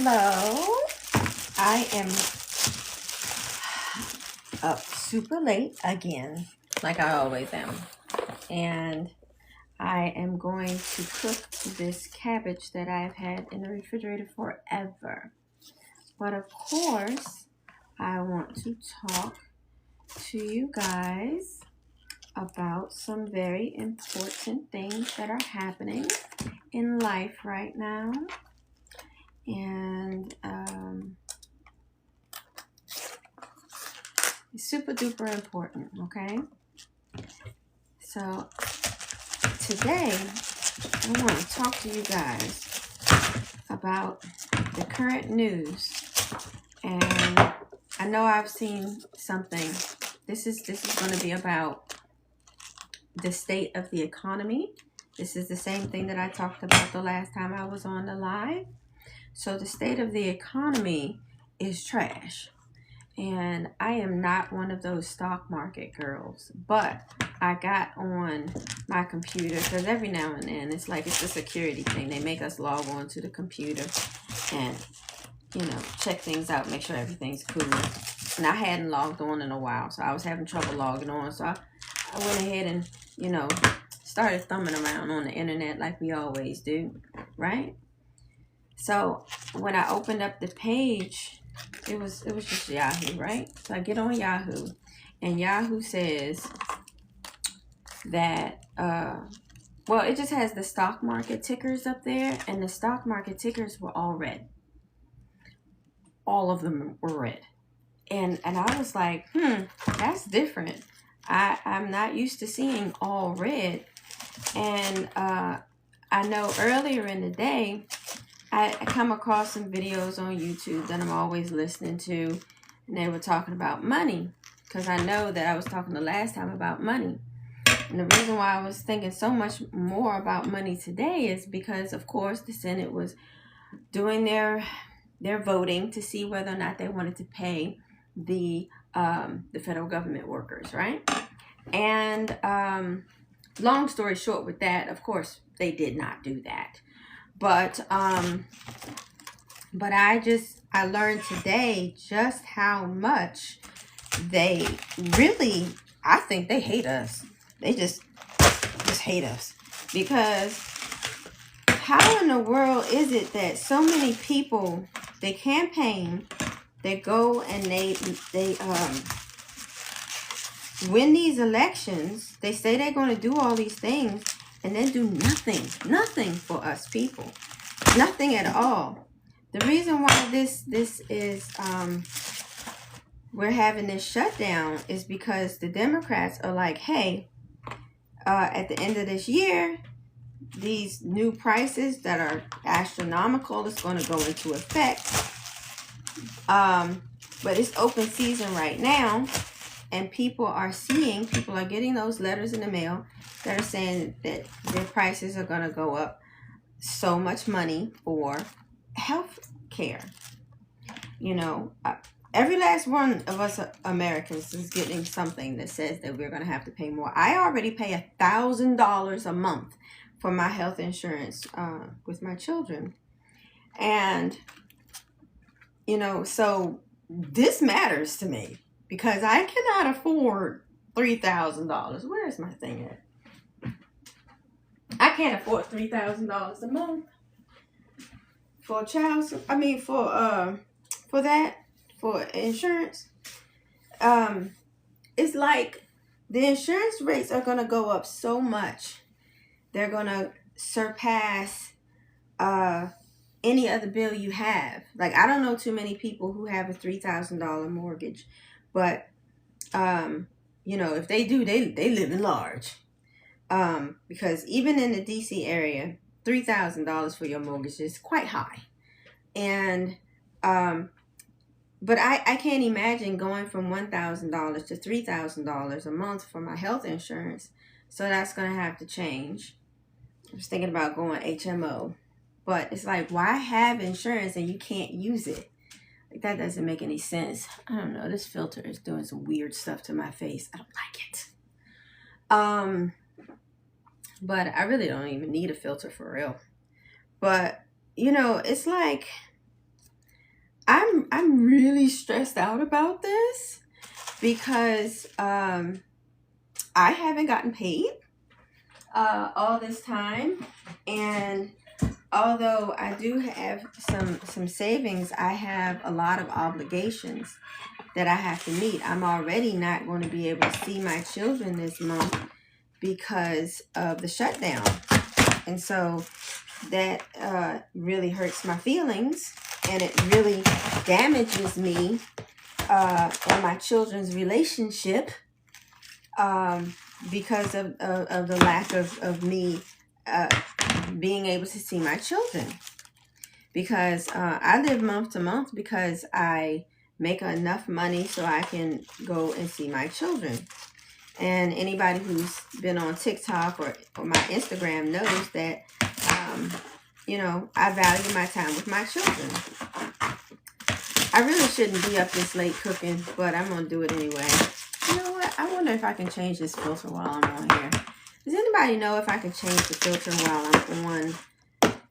Hello. I am up super late again, like I always am. And I am going to cook this cabbage that I've had in the refrigerator forever. But of course, I want to talk to you guys about some very important things that are happening in life right now. And it's super duper important, okay? So today I want to talk to you guys about the current news. And I know I've seen something. This is going to be about the state of the economy. This is the same thing that I talked about the last time I was on the live. So the state of the economy is trash. And I am not one of those stock market girls, but I got on my computer because every now and then it's like it's a security thing. They make us log on to the computer and, check things out, make sure everything's cool. And I hadn't logged on in a while, so I was having trouble logging on. So I went ahead and, started thumbing around on the internet like we always do, right? So when I opened up the page, it was just Yahoo, right? So I get on Yahoo, and Yahoo says that it just has the stock market tickers up there, and the stock market tickers were all red. All of them were red. And I was like, that's different. I'm not used to seeing all red. And I know earlier in the day, I come across some videos on YouTube that I'm always listening to, and they were talking about money, because I know that I was talking the last time about money. And the reason why I was thinking so much more about money today is because, of course, the Senate was doing their voting to see whether or not they wanted to pay the federal government workers, right? And long story short with that, of course, they did not do that. But I learned today just how much they really, I think they hate us. They just hate us, because how in the world is it that so many people, they campaign, they go and they win these elections, they say they're going to do all these things, and then do nothing for us people. Nothing at all. The reason why this is we're having this shutdown is because the Democrats are like, hey, at the end of this year, these new prices that are astronomical is going to go into effect. But it's open season right now, and people are getting those letters in the mail that are saying that their prices are going to go up so much money for health care. Every last one of us Americans is getting something that says that we're going to have to pay more. I already pay $1,000 a month for my health insurance with my children. And, so this matters to me, because I cannot afford $3,000. Where is my thing at? I can't afford $3,000 a month for for insurance. It's like the insurance rates are going to go up so much. They're going to surpass any other bill you have. Like, I don't know too many people who have a $3,000 mortgage, but if they do, they live in large. Because even in the DC area, $3,000 for your mortgage is quite high. And but I can't imagine going from $1,000 to $3,000 a month for my health insurance. So that's going to have to change. I was thinking about going HMO. But it's like, why have insurance and you can't use it? Like, that doesn't make any sense. I don't know. This filter is doing some weird stuff to my face. I don't like it. But I really don't even need a filter for real. But, it's like, I'm really stressed out about this because I haven't gotten paid all this time, and although I do have some savings, I have a lot of obligations that I have to meet. I'm already not going to be able to see my children this month because of the shutdown. And so that really hurts my feelings, and it really damages me and my children's relationship because of the lack of me being able to see my children. Because I live month to month because I make enough money so I can go and see my children. And anybody who's been on TikTok or my Instagram knows that, you know, I value my time with my children. I really shouldn't be up this late cooking, but I'm going to do it anyway. You know what? I wonder if I can change this filter while I'm on here. Does anybody know if I can change the filter while I'm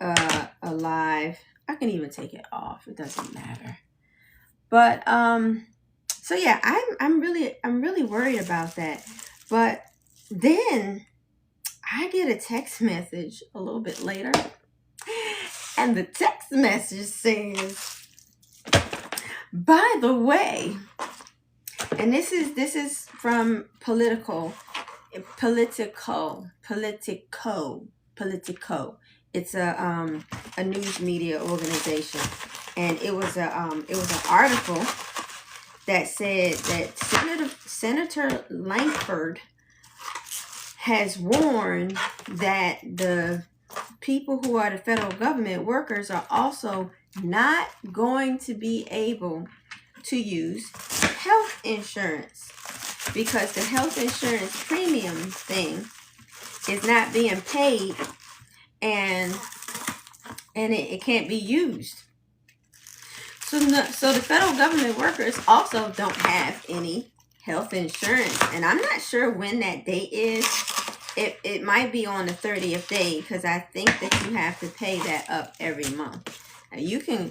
on a live? I can even take it off. It doesn't matter. But, so yeah, I'm really worried about that. But then I get a text message a little bit later, and the text message says, by the way, and this is from Politico. It's a news media organization, and it was an article that said that Senator Langford has warned that the people who are the federal government workers are also not going to be able to use health insurance because the health insurance premium thing is not being paid, and it can't be used. So the federal government workers also don't have any health insurance, and I'm not sure when that date is. It might be on the 30th day, because I think that you have to pay that up every month. Now you can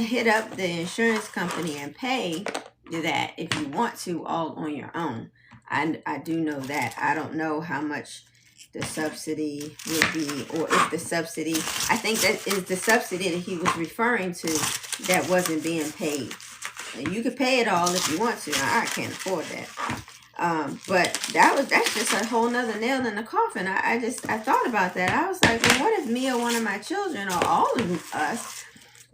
hit up the insurance company and pay that if you want to, all on your own. I do know that. I don't know how much the subsidy would be, or if the subsidy, I think that is the subsidy that he was referring to that wasn't being paid. You could pay it all if you want to. Now, I can't afford that. But that's just a whole nother nail in the coffin. I thought about that. I was like, well, what if me or one of my children or all of us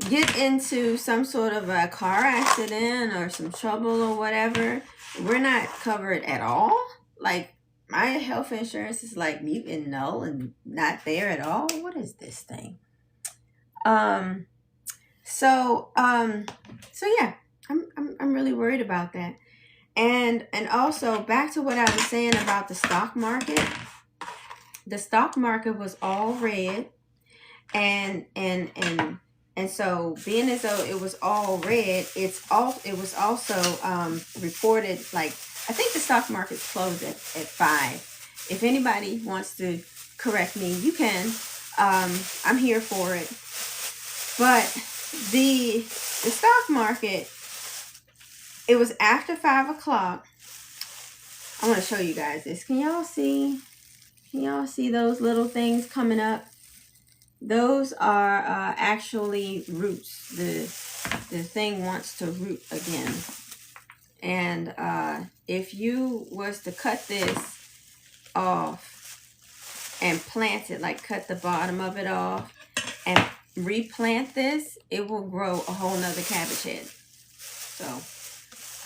get into some sort of a car accident or some trouble or whatever? We're not covered at all. Like, my health insurance is like mute and null and not there at all. What is this thing? So yeah, I'm really worried about that. And also back to what I was saying about the stock market. The stock market was all red, and so being as though it was all red, it was also reported, like, I think the stock market's closed at 5. If anybody wants to correct me, you can. I'm here for it. But the stock market, it was after 5 o'clock. I want to show you guys this. Can y'all see? Can y'all see those little things coming up? Those are actually roots. The thing wants to root again. And if you was to cut this off and plant it, like cut the bottom of it off and replant this, it will grow a whole nother cabbage head. So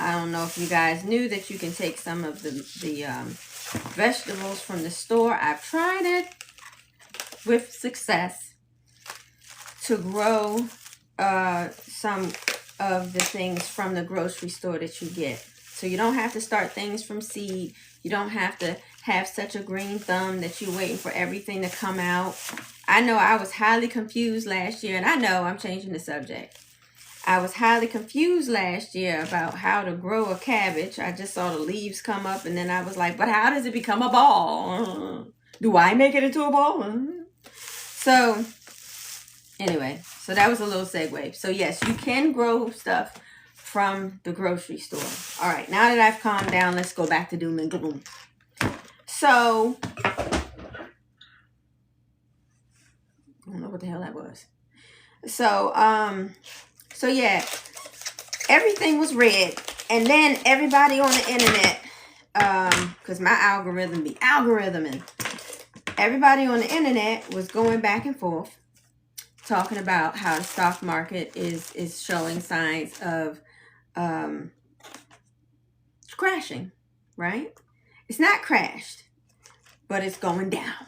I don't know if you guys knew that you can take some of the vegetables from the store. I've tried it with success to grow some of the things from the grocery store that you get. So you don't have to start things from seed. You don't have to have such a green thumb that you're waiting for everything to come out. I know I was highly confused last year, and I know I'm changing the subject. I was highly confused last year about how to grow a cabbage. I just saw the leaves come up, and then I was like, but how does it become a ball? Do I make it into a ball? So Anyway, so that was a little segue. So yes, you can grow stuff from the grocery store. All right, now that I've calmed down, let's go back to doom and gloom. So, I don't know what the hell that was. So, yeah, everything was red. And then everybody on the internet, because my algorithm be algorithming, everybody on the internet was going back and forth talking about how the stock market is showing signs of crashing, right? It's not crashed, but it's going down.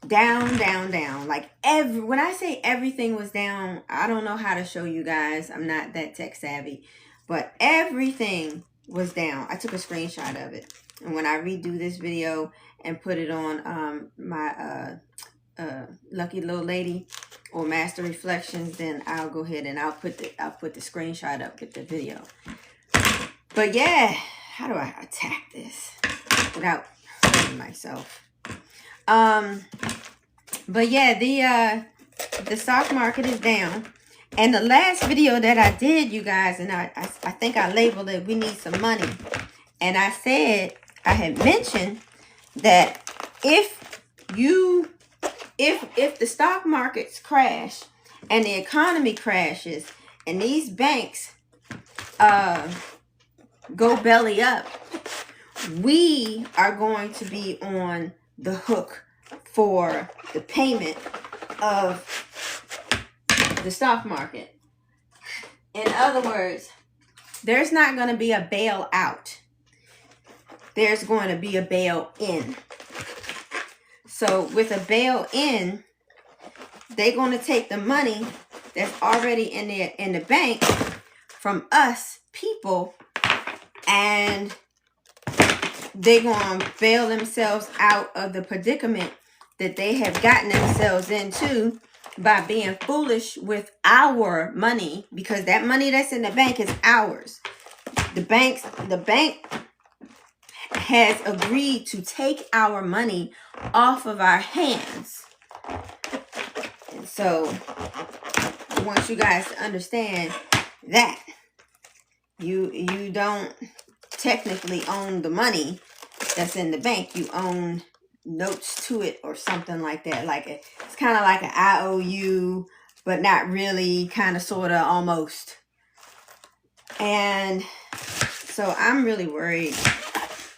Down, down, down. Like when I say everything was down, I don't know how to show you guys. I'm not that tech savvy, but everything was down. I took a screenshot of it. And when I redo this video and put it on my Lucky Lil-Lady or Master Reflections, then I'll go ahead and I'll put the screenshot up with the video. But yeah, how do I attack this without hurting myself? But yeah, the stock market is down. And the last video that I did, you guys, and I think I labeled it, we need some money. And I said, I had mentioned that if the stock markets crash and the economy crashes and these banks go belly up, we are going to be on the hook for the payment of the stock market. In other words, there's not going to be a bailout. There's going to be a bail-in. So with a bail-in, they're going to take the money that's already in the bank from us people, and they're going to bail themselves out of the predicament that they have gotten themselves into by being foolish with our money, because that money that's in the bank is ours. The bank has agreed to take our money off of our hands. And so I want you guys to understand that you don't technically own the money that's in the bank. You own notes to it or something like that. Like it's kind of like an IOU, but not really, kind of, sort of, almost. And so I'm really worried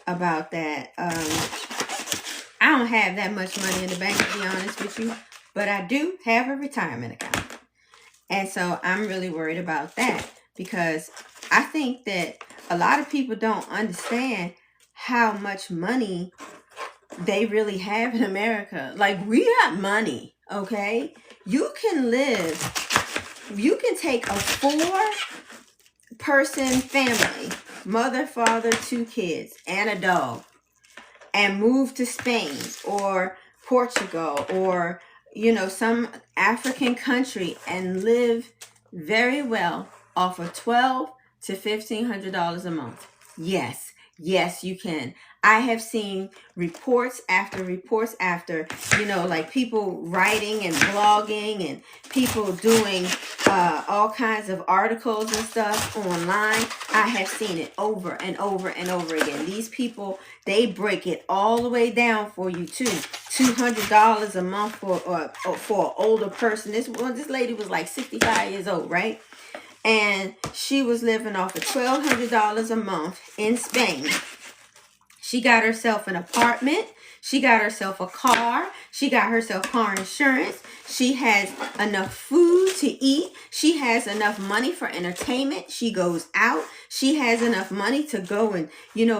about that. I don't have that much money in the bank, to be honest with you, but I do have a retirement account. And so I'm really worried about that, because I think that a lot of people don't understand how much money they really have in America. Like, we got money, okay? You can take a 4-person family, mother, father, 2 kids, and a dog, and move to Spain or Portugal or, some African country and live very well off of $1,200 to $1,500 a month. Yes, you can. I have seen reports after reports after, like people writing and blogging and people doing all kinds of articles and stuff online. I have seen it over and over and over again. These people, they break it all the way down for you too. $200 a month for an older person. This lady was like 65 years old, right? And she was living off of $1,200 a month in Spain. She got herself an apartment. She got herself a car. She got herself car insurance. She has enough food to eat. She has enough money for entertainment. She goes out. She has enough money to go and,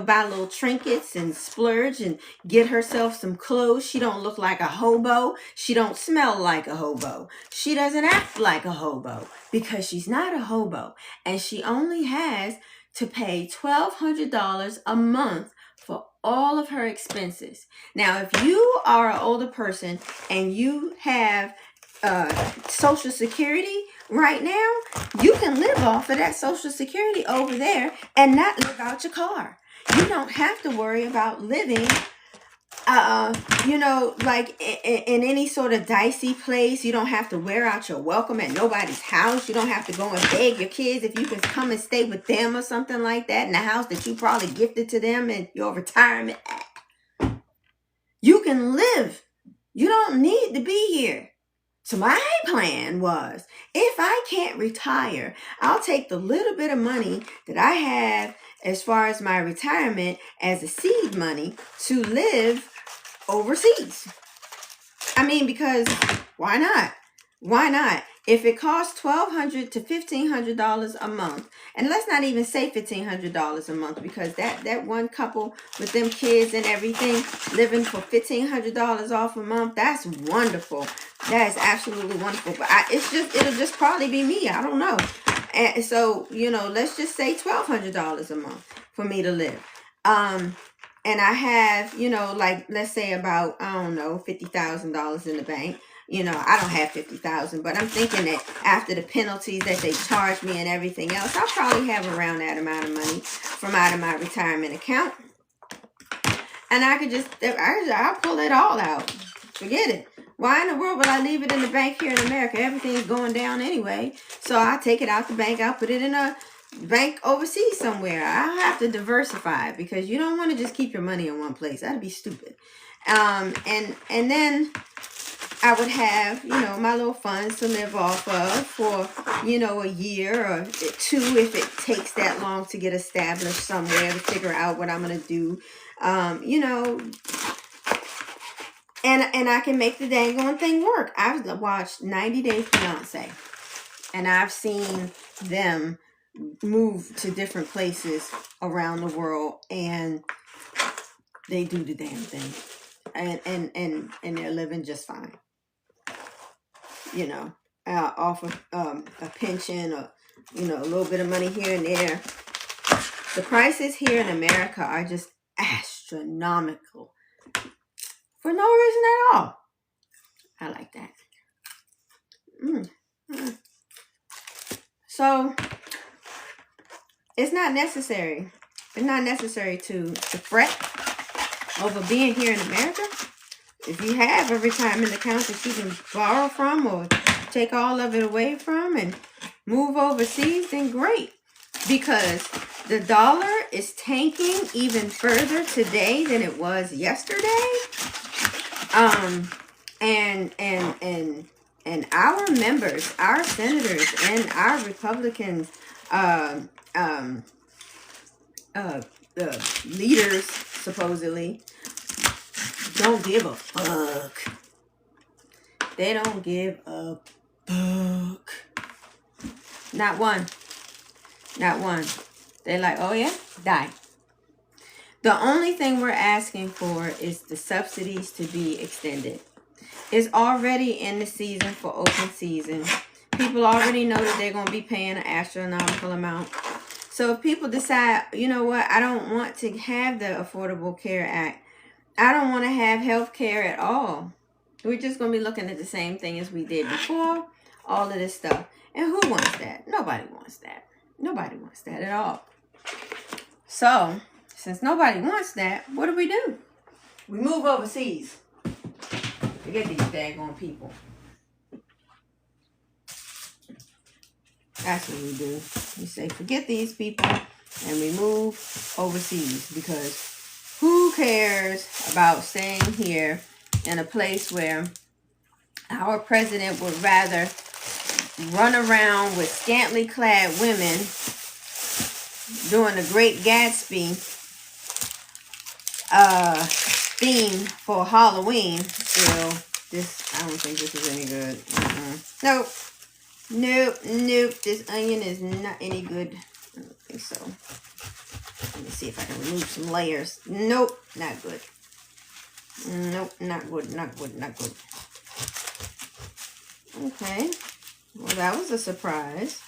buy little trinkets and splurge and get herself some clothes. She don't look like a hobo. She don't smell like a hobo. She doesn't act like a hobo because she's not a hobo. And she only has to pay $1,200 a month for all of her expenses. Now, if you are an older person and you have Social Security right now, you can live off of that Social Security over there and not live out your car. You don't have to worry about living you know, like in any sort of dicey place, you don't have to wear out your welcome at nobody's house. You don't have to go and beg your kids if you can come and stay with them or something like that in the house that you probably gifted to them in your retirement. You can live. You don't need to be here. So my plan was, if I can't retire, I'll take the little bit of money that I have as far as my retirement as a seed money to live overseas. I mean, because why not? Why not? If it costs $1,200 to $1,500 a month, and let's not even say $1,500 a month, because that one couple with them kids and everything living for $1,500 off a month, that's wonderful. That is absolutely wonderful. But it'll just probably be me. I don't know. And so, you know, let's just say $1,200 a month for me to live. And I have, you know, like, let's say about, I don't know, $50,000 in the bank. You know, I don't have 50,000, but I'm thinking that after the penalties that they charge me and everything else, I'll probably have around that amount of money from out of my retirement account. And I could just, I'll pull it all out. Forget it. Why in the world would I leave it in the bank here in America? Everything's going down anyway. So I'll take it out the bank. I'll put it in a bank overseas somewhere. I'll have to diversify, because you don't want to just keep your money in one place. That'd be stupid. And then I would have, you know, my little funds to live off of for, you know, a year or two, if it takes that long to get established somewhere, to figure out what I'm going to do. You know, and I can make the dang on thing work. I've watched 90 Day Fiance, and I've seen them move to different places around the world, and they do the damn thing, and they're living just fine. You know, off of a pension, or, you know, a little bit of money here and there. The prices here in America are just astronomical for no reason at all. I like that. So it's not necessary. It's not necessary to fret over being here in America. If you have a retirement account that you can borrow from or take all of it away from and move overseas, then great. Because the dollar is tanking even further today than it was yesterday. And our members, our senators, and our Republicans, leaders, supposedly, don't give a fuck. They don't give a fuck. Not one. Not one. They're like, oh yeah, die. The only thing we're asking for is the subsidies to be extended. It's already in the season for open season. People already know that they're going to be paying an astronomical amount. So if people decide, you know what, I don't want to have the Affordable Care Act, I don't want to have health care at all, we're just going to be looking at the same thing as we did before, all of this stuff. And who wants that? Nobody wants that. Nobody wants that at all. So, since nobody wants that, what do? We move overseas. Forget these daggone people. That's what we do. We say, forget these people, and we move overseas, because who cares about staying here in a place where our president would rather run around with scantily clad women doing the Great Gatsby theme for Halloween. So I don't think this is any good. Nope. This onion is not any good. I don't think so. Let me see if I can remove some layers. Nope, not good. Nope, not good. Okay. Well, that was a surprise.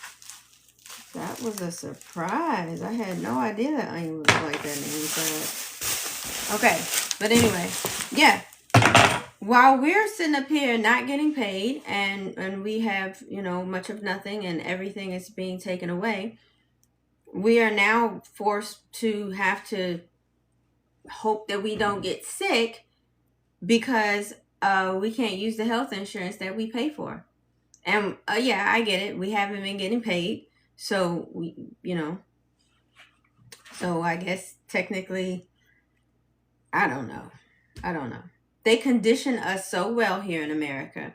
I had no idea that onion was like that in the inside. Okay, but anyway, yeah. While we're sitting up here not getting paid, and we have, you know, much of nothing, and everything is being taken away, we are now forced to have to hope that we don't get sick because we can't use the health insurance that we pay for. And yeah, I get it. We haven't been getting paid. So so I guess technically, I don't know. I don't know. They condition us so well here in America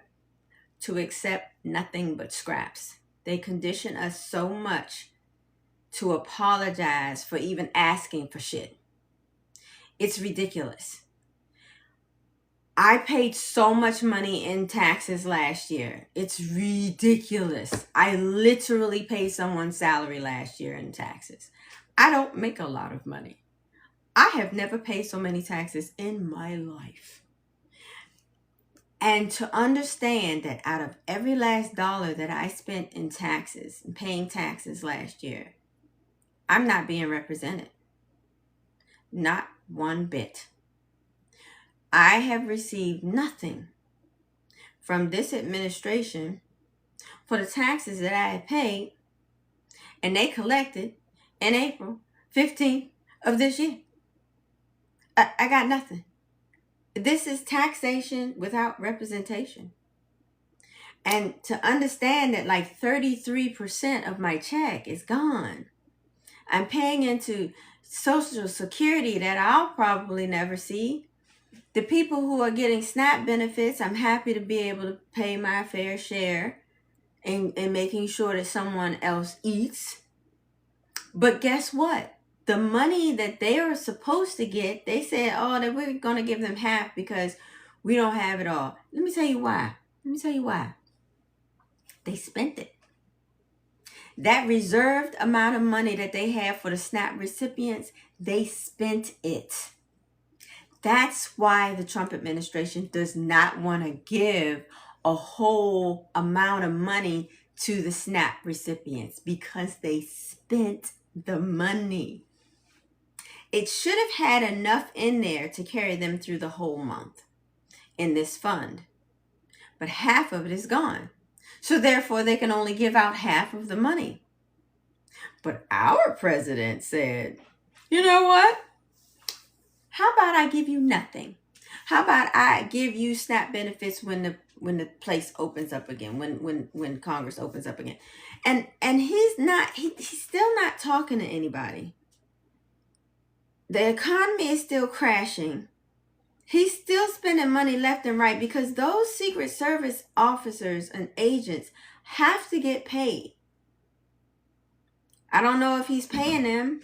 to accept nothing but scraps. They condition us so much to apologize for even asking for shit. It's ridiculous. I paid so much money in taxes last year. It's ridiculous. I literally paid someone's salary last year in taxes. I don't make a lot of money. I have never paid so many taxes in my life. And to understand that out of every last dollar that I spent in taxes, paying taxes last year, I'm not being represented. Not one bit. I have received nothing from this administration for the taxes that I had paid, and they collected in April 15th of this year. I got nothing. This is taxation without representation. And to understand that like 33% of my check is gone. I'm paying into Social Security that I'll probably never see. The people who are getting SNAP benefits, I'm happy to be able to pay my fair share and making sure that someone else eats. But guess what? The money that they are supposed to get, they said, oh, that we're going to give them half because we don't have it all. Let me tell you why. They spent it. That reserved amount of money that they have for the SNAP recipients, they spent it. That's why the Trump administration does not want to give a whole amount of money to the SNAP recipients, because they spent the money. It should have had enough in there to carry them through the whole month in this fund. But half of it is gone. So therefore, they can only give out half of the money. But our president said, you know what? How about I give you nothing? How about I give you SNAP benefits when the place opens up again, when Congress opens up again? And he's still not talking to anybody. The economy is still crashing. He's still spending money left and right because those Secret Service officers and agents have to get paid. I don't know if he's paying them.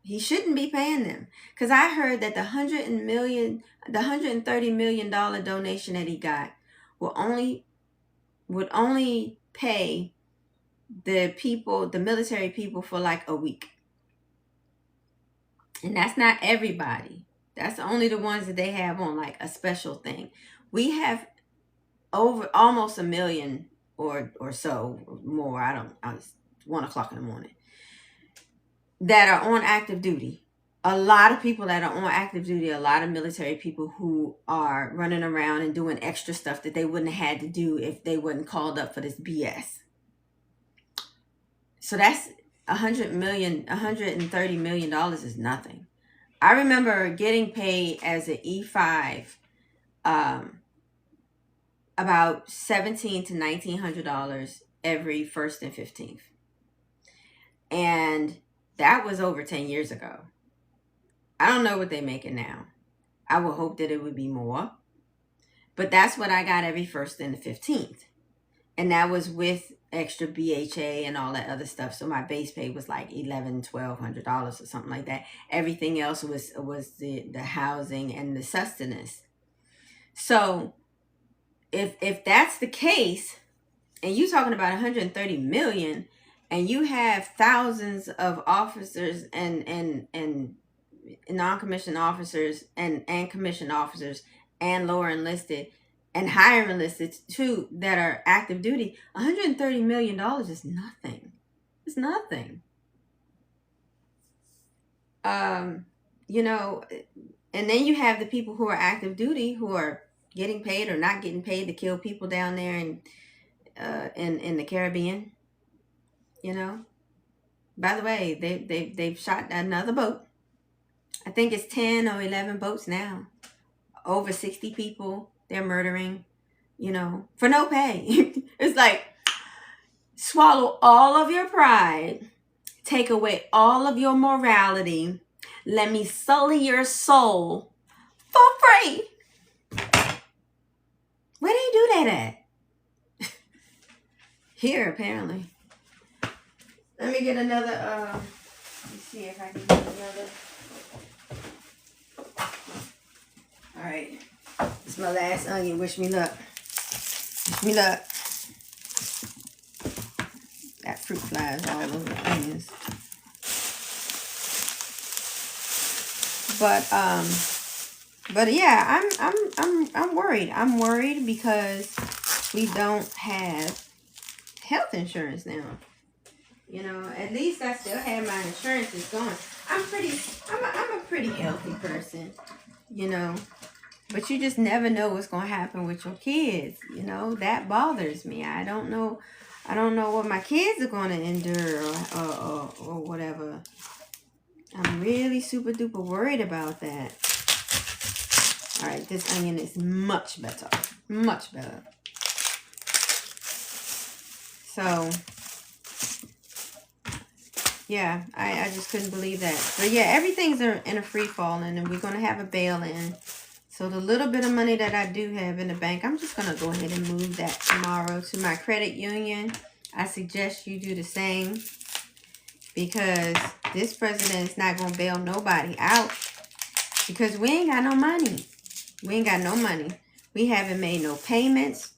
He shouldn't be paying them, because I heard that the $130 million donation that he got would only pay the military people for like a week. And that's not everybody. That's only the ones that they have on like a special thing. We have over almost 1 million or so more. It's 1 o'clock in the morning, that are on active duty. A lot of people that are on active duty, a lot of military people who are running around and doing extra stuff that they wouldn't have had to do if they wasn't called up for this BS. So that's $130 million is nothing. I remember getting paid as an E5 about $1,700 to $1,900 every 1st and 15th. And that was over 10 years ago. I don't know what they're making now. I would hope that it would be more. But that's what I got every 1st and the 15th. And that was with extra BHA and all that other stuff. So my base pay was like $1,100, $1,200 or something like that. Everything else was the housing and the sustenance. So if that's the case, and you're talking about 130 million, and you have thousands of officers and non-commissioned officers and commissioned officers and lower enlisted and higher enlisted too that are active duty, $130 million is nothing. It's nothing. You know, and then you have the people who are active duty who are getting paid or not getting paid to kill people down there in the Caribbean. You know, by the way, they've shot another boat. I think it's 10 or 11 boats now over 60 people they're murdering, you know, for no pay. It's like, swallow all of your pride, take away all of your morality, let me sully your soul for free. Where do you do that at? Here, apparently. Let me get another, let me see if I can get another. All right. It's my last onion. Wish me luck. Wish me luck. Got fruit flies all over the onions. But yeah, I'm worried. I'm worried because we don't have health insurance now. You know, at least I still have my insurances going. I'm a pretty healthy person, you know. But you just never know what's gonna happen with your kids. You know, that bothers me. I don't know what my kids are gonna endure or whatever. I'm really super duper worried about that. All right, this onion is much better. Much better. So, yeah, I just couldn't believe that. But yeah, everything's in a free fall, and we're going to have a bail-in. So the little bit of money that I do have in the bank, I'm just going to go ahead and move that tomorrow to my credit union. I suggest you do the same, because this president is not going to bail nobody out, because we ain't got no money. We ain't got no money. We haven't made no payments.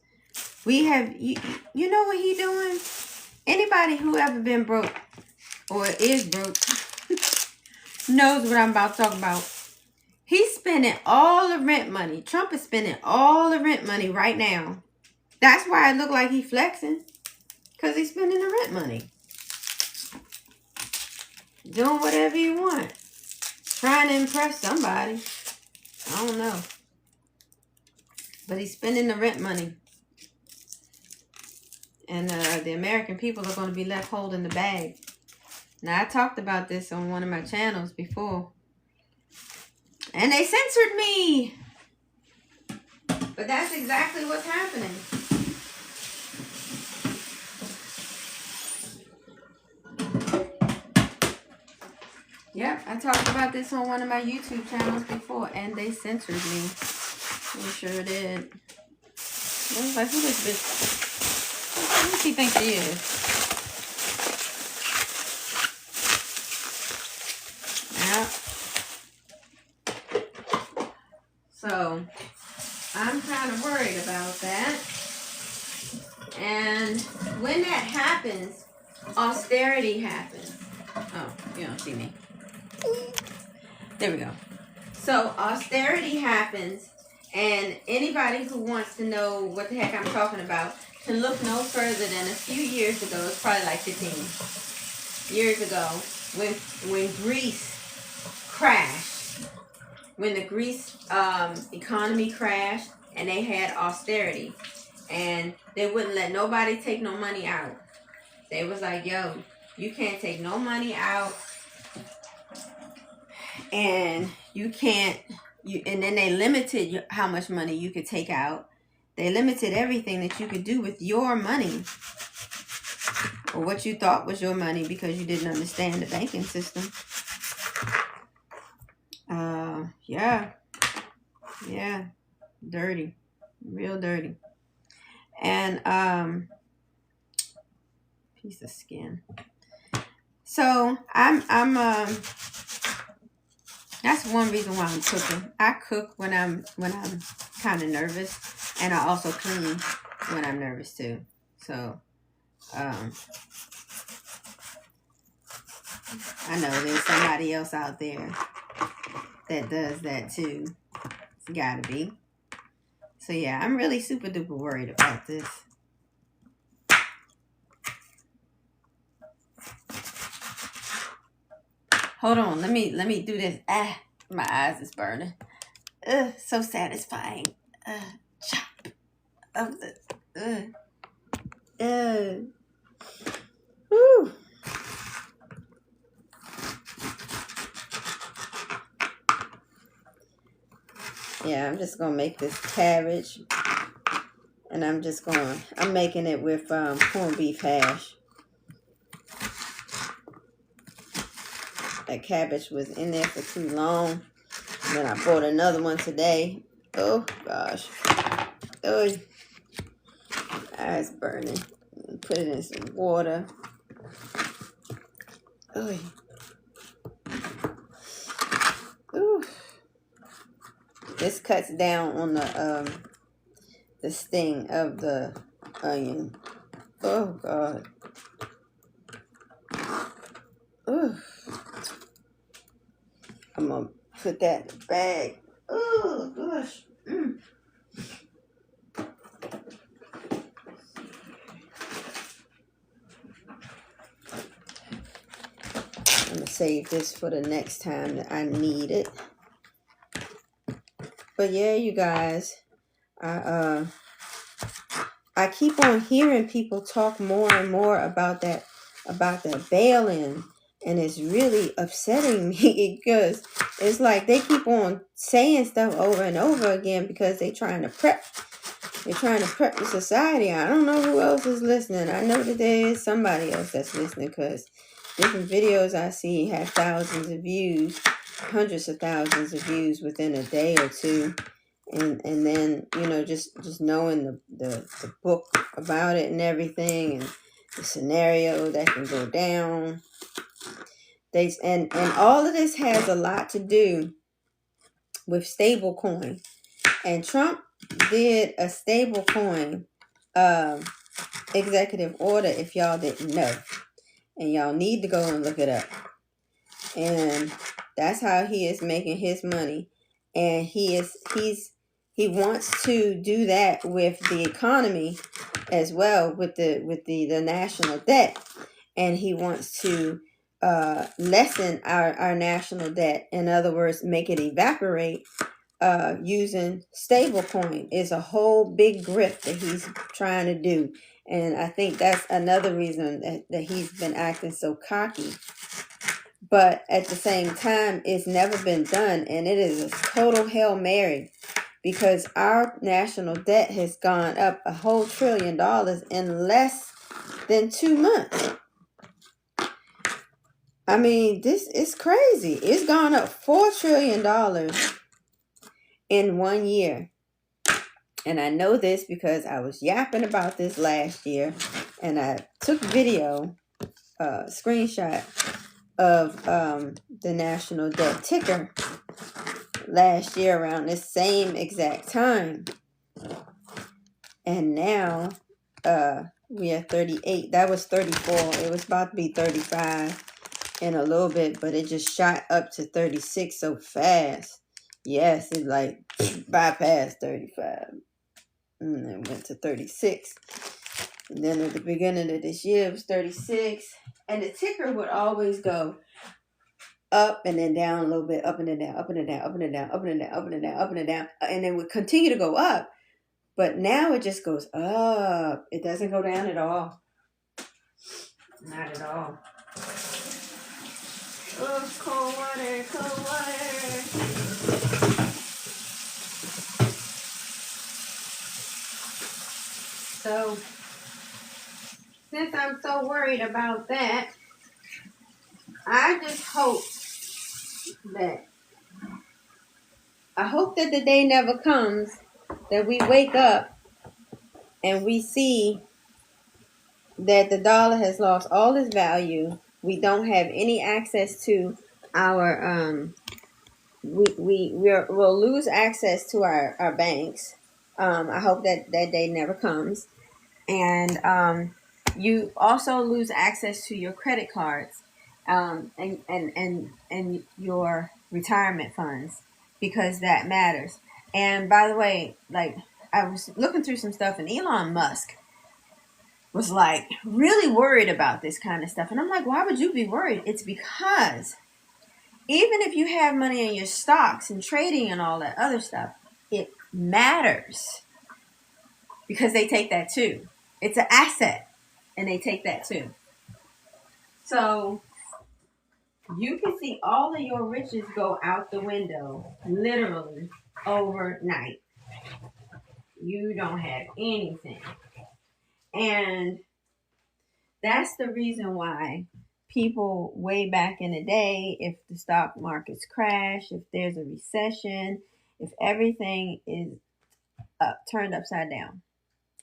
We have, you know what he doing? Anybody who ever been broke or is broke knows what I'm about to talk about. He's spending all the rent money. Trump is spending all the rent money right now. That's why it look like he's flexing, because he's spending the rent money. Doing whatever he want. Trying to impress somebody. I don't know. But he's spending the rent money. And the American people are going to be left holding the bag. Now, I talked about this on one of my channels before. And they censored me. But that's exactly what's happening. Yep, I talked about this on one of my YouTube channels before, and they censored me. They sure did. I was like, who this bitch? Who does she think she is? Yeah. So, I'm kind of worried about that. And when that happens, austerity happens. Oh, you don't see me. There we go. So austerity happens, and anybody who wants to know what the heck I'm talking about can look no further than a few years ago. It's probably like 15 years ago when Greece crashed, when the Greece economy crashed, and they had austerity, and they wouldn't let nobody take no money out. They was like, yo, you can't take no money out. And you can't, and then they limited how much money you could take out. They limited everything that you could do with your money, or what you thought was your money, because you didn't understand the banking system. Yeah, dirty, real dirty. And piece of skin. So that's one reason why I'm cooking. I cook when I'm kind of nervous, and I also clean when I'm nervous too. So, I know there's somebody else out there that does that too. It's gotta be. So yeah, I'm really super duper worried about this. Hold on, let me do this. My eyes is burning. So satisfying. Chop of the. Woo. Yeah, I'm just gonna make this cabbage, and I'm making it with corned beef hash. That cabbage was in there for too long. And then I bought another one today. Oh gosh. Oh, it's burning. Put it in some water. Oh. Ooh. This cuts down on the sting of the onion. Oh God. Ooh. I'm gonna put that in the bag. Oh gosh. I'm gonna save this for the next time that I need it. But yeah, you guys, I keep on hearing people talk more and more about that bail-in, and it's really upsetting me because it's like they keep on saying stuff over and over again because they're trying to prep the society. I don't know who else is listening. I know that there is somebody else that's listening because different videos I see have thousands of views, hundreds of thousands of views within a day or two. And then, you know, just knowing the book about it and everything, and the scenario that can go down. And all of this has a lot to do with stablecoin. And Trump did a stablecoin executive order, if y'all didn't know. And y'all need to go and look it up. And that's how he is making his money. And he wants to do that with the economy as well, with the national debt. And he wants to lessen our national debt. In other words, make it evaporate using stablecoin. Is a whole big grift that he's trying to do. And I think that's another reason that he's been acting so cocky. But at the same time, it's never been done, and it is a total Hail Mary because our national debt has gone up a whole $1 trillion in less than 2 months. I mean, this is crazy. It's gone up $4 trillion in 1 year. And I know this because I was yapping about this last year, and I took video, screenshot of the national debt ticker last year around this same exact time. And now we are 38. That was 34. It was about to be 35 in a little bit, but it just shot up to 36 so fast. Yes, it like bypassed 35 and then went to 36. And then at the beginning of this year it was 36, and the ticker would always go up and then down a little bit, up and then down, up and then down, up and then down, up and then down, up and then down, up and then down, and then would continue to go up. But now it just goes up. It doesn't go down at all. Not at all. Oh, cold water, cold water. So, since I'm so worried about that, I just hope that the day never comes that we wake up and we see that the dollar has lost all its value. We don't have any access to our we'll lose access to our banks. I hope that day never comes. And you also lose access to your credit cards and your retirement funds, because that matters. And by the way, like, I was looking through some stuff, and Elon Musk was like really worried about this kind of stuff. And I'm like, why would you be worried? It's because even if you have money in your stocks and trading and all that other stuff, it matters because they take that too. It's an asset, and they take that too. So You can see all of your riches go out the window, literally, overnight. You don't have anything. And that's the reason why people way back in the day, if the stock markets crash, if there's a recession, if everything is turned upside down,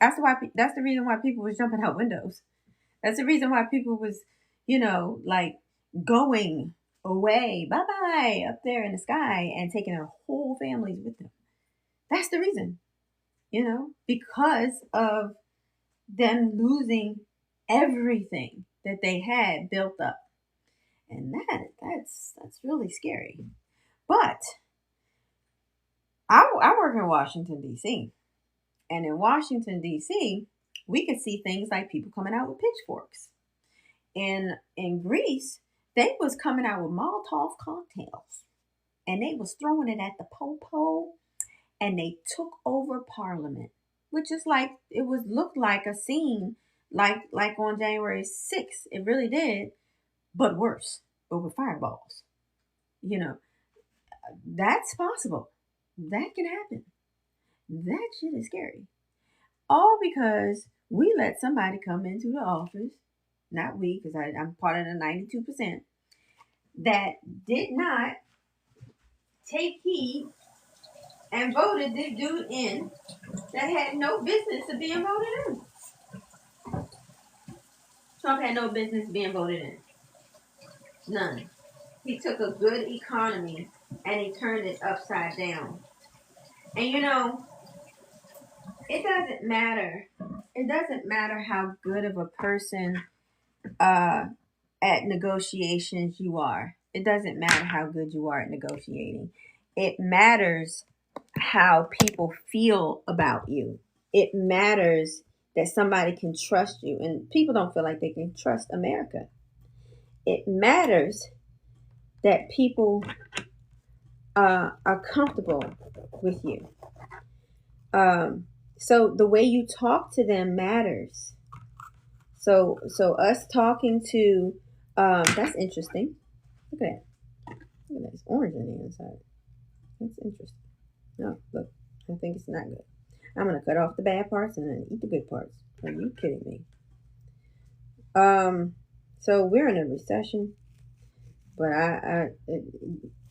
that's why. That's the reason why people was jumping out windows. That's the reason why people was, like going away, bye bye, up there in the sky and taking their whole families with them. That's the reason, because of them losing everything that they had built up. And that's really scary. But I work in Washington, D.C. And in Washington, D.C., we could see things like people coming out with pitchforks. In Greece, they was coming out with Molotov cocktails. And they was throwing it at the popo. And they took over Parliament. Which is like, it was looked like a scene like on January 6th. It really did. But worse. But with fireballs. That's possible. That can happen. That shit is scary. All because we let somebody come into the office, not we, because I'm part of the 92%, that did not take heed and voted this dude in that had no business of being voted in. Trump had no business being voted in. None. He took a good economy and he turned it upside down. And it doesn't matter. It doesn't matter how good of a person at negotiations you are. It doesn't matter how good you are at negotiating. It matters how people feel about you. It matters that somebody can trust you. And people don't feel like they can trust America. It matters that people are comfortable with you. So the way you talk to them matters. So us talking to, that's interesting. Look at that. Look at that. It's orange on the inside. That's interesting. No, look. I think it's not good. I'm going to cut off the bad parts and then eat the good parts. Are you kidding me? So we're in a recession. But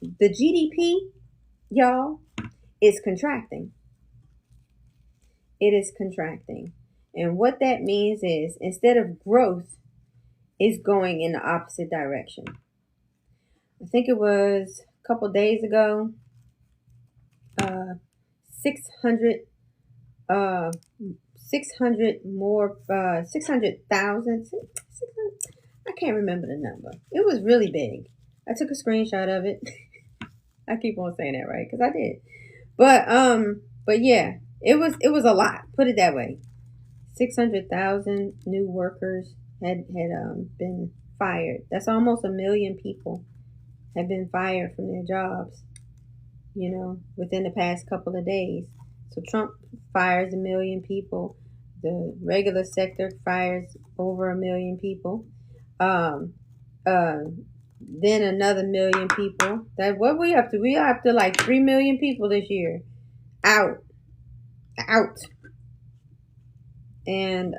the GDP, y'all, is contracting. It is contracting. And what that means is instead of growth, it's going in the opposite direction. I think it was a couple days ago, 600,000, 600,000. I can't remember the number. It was really big. I took a screenshot of it. I keep on saying that, right? Because I did. But yeah, it was a lot. Put it that way. 600,000 new workers had been fired. That's almost 1 million people have been fired from their jobs, within the past couple of days. So Trump fires 1 million people. The regular sector fires over 1 million people. Then another 1 million people. That what we up to? We are up to like 3 million people this year. Out. And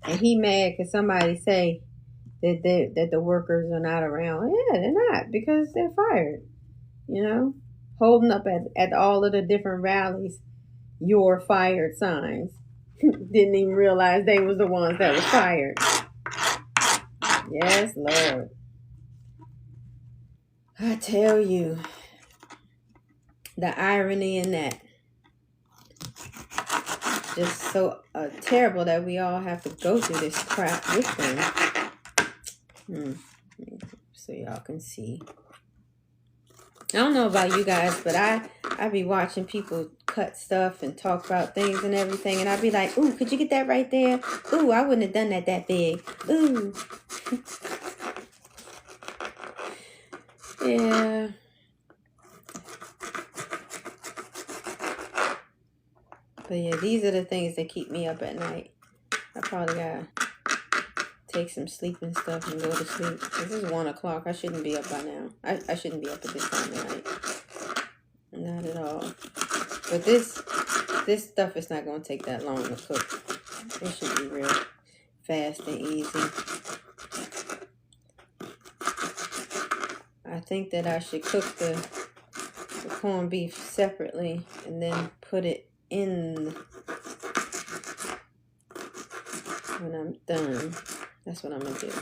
he mad because somebody say that the workers are not around. Yeah, they're not because they're fired. Holding up at all of the different rallies, "You're fired" signs. Didn't even realize they was the ones that was fired. Yes, Lord. I tell you, the irony in that. Just so terrible that we all have to go through this crap with them. So y'all can see. I don't know about you guys, but I be watching people cut stuff and talk about things and everything, and I be like, "Ooh, could you get that right there? Ooh, I wouldn't have done that big. Ooh." Yeah. But yeah, these are the things that keep me up at night. I probably gotta take some sleeping stuff and go to sleep. This is 1 o'clock. I shouldn't be up by now. I shouldn't be up at this time of night. Not at all. But this stuff is not going to take that long to cook. It should be real fast and easy. I think that I should cook the corned beef separately and then put it in when I'm done. That's what I'm going to do.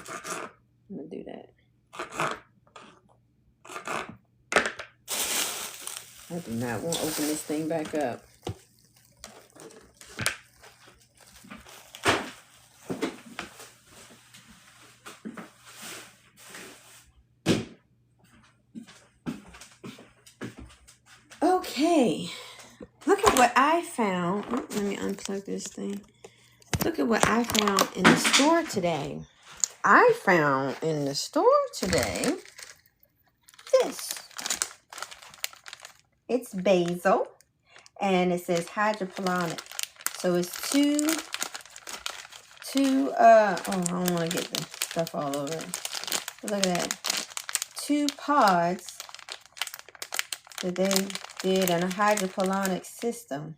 I'm going to do that. I do not want to open this thing back up. Okay, look at what I found. Oh, let me unplug this thing. Look at what I found in the store today. I found in the store today this. It's basil, and it says hydroponic. So it's two, oh, I don't want to get the stuff all over it. But look at that. 2 pods that they did in a hydroponic system.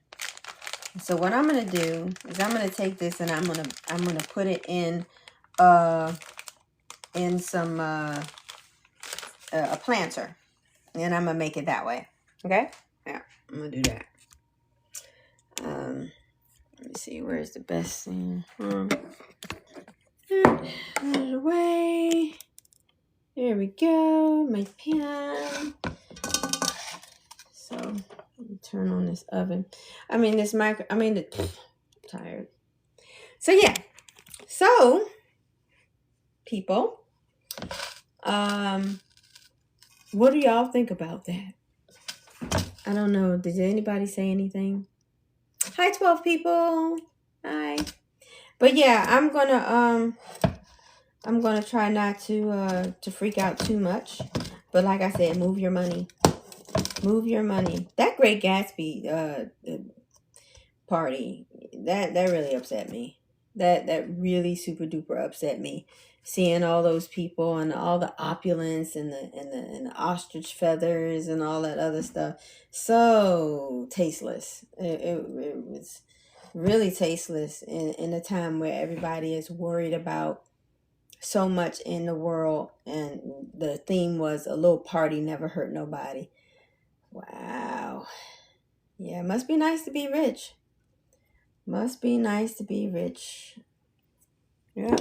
So what I'm gonna do is I'm gonna take this and I'm gonna put it in some a planter, and I'm gonna make it that way. Okay? Yeah, I'm gonna do that. Let me see, where's the best thing? There's a way. There we go. My pan. So let me turn on this oven. Tired. So yeah. So people, what do y'all think about that? I don't know. Did anybody say anything? Hi, 12 people. Hi. But yeah, I'm gonna try not to freak out too much. But like I said, move your money. Move your money. That Great Gatsby party, that really upset me. That really super duper upset me. Seeing all those people and all the opulence and the ostrich feathers and all that other stuff. So tasteless. It was really tasteless in a time where everybody is worried about so much in the world, and the theme was a little party never hurt nobody. Wow. Yeah, it must be nice to be rich. Must be nice to be rich. Yeah.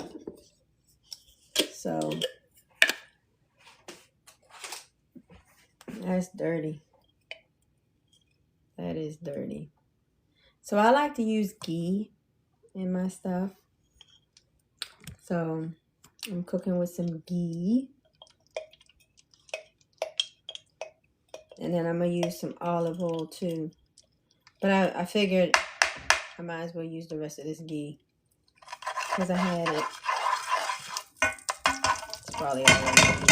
So that's dirty. That is dirty. So I like to use ghee in my stuff. So I'm cooking with some ghee. And then I'm going to use some olive oil too. But I figured I might as well use the rest of this ghee, because I had it. It's probably all I need.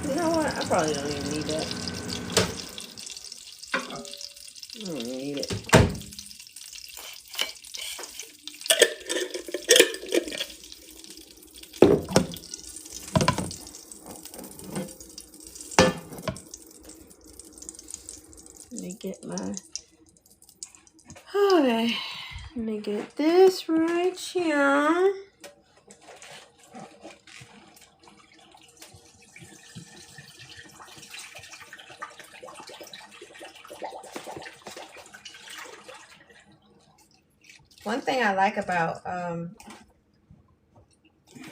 You know what? I probably don't even need that. I don't need it. Let me get my... Okay. Let me get this right here. One thing I like about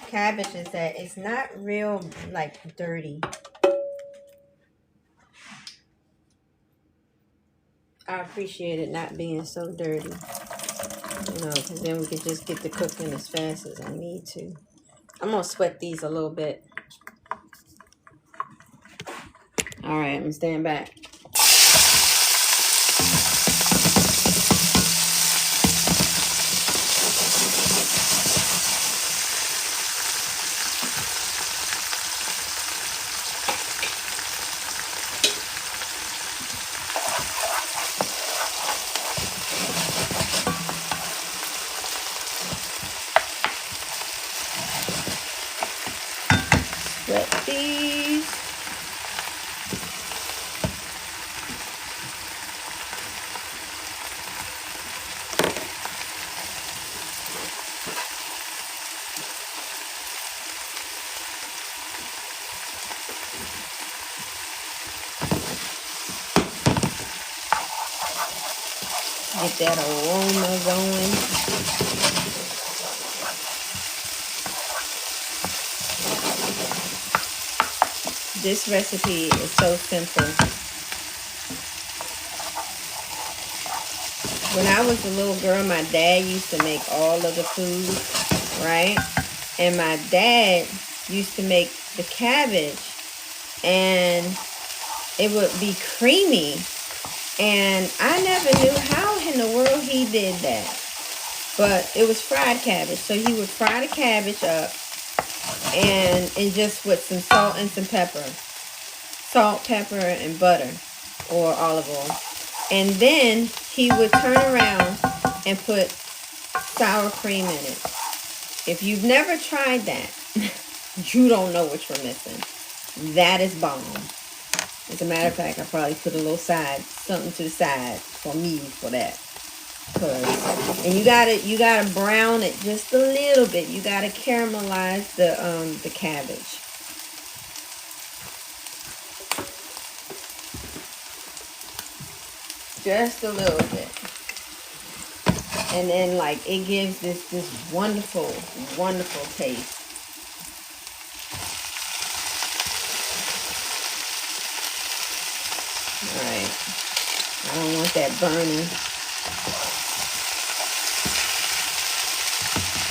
cabbage is that it's not real like dirty. I appreciate it not being so dirty, you know, because then we can just get the cooking as fast as I need to. I'm gonna sweat these a little bit. All right, I'm gonna stand back. cut these. Get that aroma going. This recipe is so simple. When I was a little girl, my dad used to make all of the food, right? And my dad used to make the cabbage, and it would be creamy. And I never knew how in the world he did that. But it was fried cabbage. So he would fry the cabbage up and just with some salt and some pepper. Salt, pepper, and butter or olive oil. And then he would turn around and put sour cream in it. If you've never tried that, you don't know what you're missing. That is bomb. As a matter of fact, I probably put a little something to the side for me for that. And you gotta brown it just a little bit. You gotta caramelize the cabbage. Just a little bit. And then like it gives this wonderful, wonderful taste. Alright. I don't want that burning.